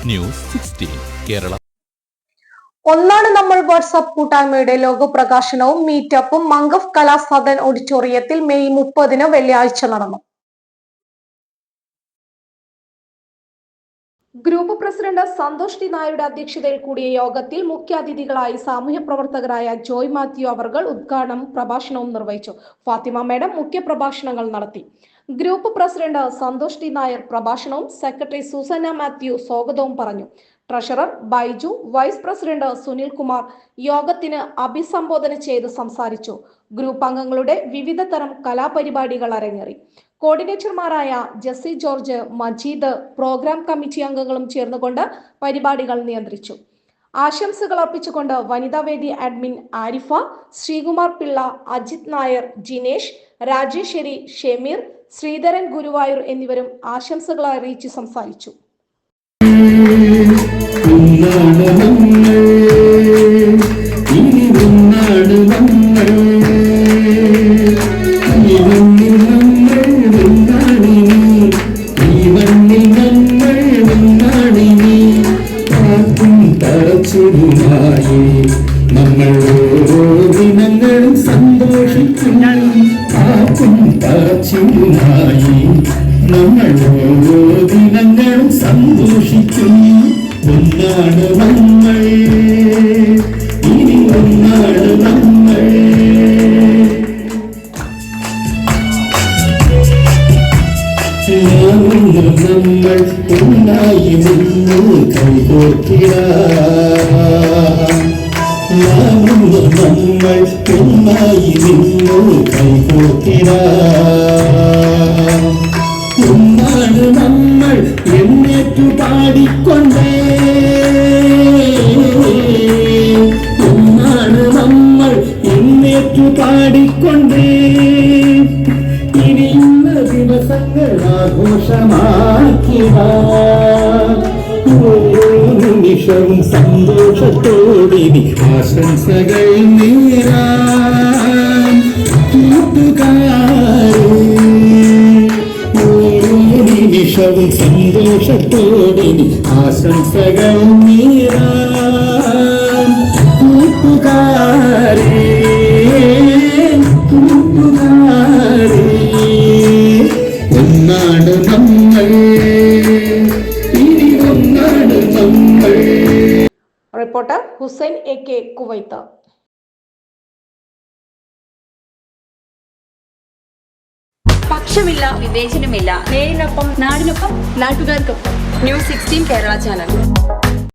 News 16 Kerala. ഒന്നാണ് നമ്മൾ WhatsApp കൂട്ടായ്മയുടെ ലോഗോ പ്രകാശനവും മീറ്റപ്പും മംഗഫ് കലാസദൻ ഓഡിറ്റോറിയത്തിൽ മെയ് 30 വെള്ളിയാഴ്ച നടന്നു. ഗ്രൂപ്പ് പ്രസിഡന്റ് സന്തോഷ് ടി നായരുടെ അധ്യക്ഷതയിൽ കൂടിയ യോഗത്തിൽ മുഖ്യാതിഥികളായി സാമൂഹ്യ പ്രവർത്തകരായ ജോയ് മാത്യു അവർകൾ ഉദ്ഘാടനവും പ്രഭാഷണവും നിർവഹിച്ചു. ഫാത്തിമ മേഡം മുഖ്യ പ്രഭാഷണങ്ങൾ നടത്തി. Group president Santhosh T Nair പ്രഭാഷണവും സെക്രട്ടറി സുസന്ന മാത്യു സ്വാഗതവും പറഞ്ഞു. Treasurer Baiju, vice president Sunil Kumar യോഗത്തിന് അഭിസംബോധന ചെയ്ത് സംസാരിച്ചു. ഗ്രൂപ്പ് അംഗങ്ങളുടെ വിവിധ തരം കലാപരിപാടികൾ അരങ്ങേറി. കോർഡിനേറ്റർമാരായ ജെസ്സി ജോർജ്, മജീദ്, പ്രോഗ്രാം കമ്മിറ്റി അംഗങ്ങളും ചേർന്നുകൊണ്ട് പരിപാടികൾ നിയന്ത്രിച്ചു. ആശംസകൾ അർപ്പിച്ചുകൊണ്ട് വനിതാവേദി അഡ്മിൻ ആരിഫ, ശ്രീകുമാർ പിള്ള, അജിത് നായർ, ജിനേഷ്, രാജേശ്വരി, ഷെമീർ, ശ്രീധരൻ ഗുരുവായൂർ എന്നിവരും ആശംസകൾ അറിയിച്ച് സംസാരിച്ചു. നമ്മൾ ഓരോ ദിനങ്ങളും സന്തോഷിക്കും, ആർക്കും പറച്ചിലുമായി നമ്മൾ ഓരോ ദിനങ്ങളും സന്തോഷിക്കും. ഒന്നാണ് നമ്മൾ, ഇനി ഒന്നാണ് നമ്മൾ. നമ്മൾ ഒന്നായി നിന്നു കൈകോർത്തിടാം. നമ്മൾ ഒന്നായി നിന്നു കൈകോർത്തിടാം. ഒന്നാണ് നമ്മൾ എന്നേറ്റു പാടിക്കൊണ്ടേ, ഒന്നാണ് നമ്മൾ എന്നേറ്റു പാടിക്കൊണ്ടേ. ഇനിയുള്ള ദിവസങ്ങൾ ആഘോഷമാക്കിയ ഓരോ നിമിഷവും സന്തോഷത്തോടിനി ആശംസകൾ നേരാം. കൂട്ടുകാരേ, ഓരോ നിമിഷവും സന്തോഷത്തോടിനി ആശംസകൾ നേരാം. കൂട്ടുകാരേ, ഒന്നാണ് നമ്മൾ, ഇനി ഒന്നാണ് നമ്മൾ. Reporter Hussain AK, Kuwait. പക്ഷമില്ല, വിവേചനമില്ല. നേരിനൊപ്പം, നാടിനൊപ്പം, നാട്ടുകാർക്കൊപ്പം. News 16 Kerala channel.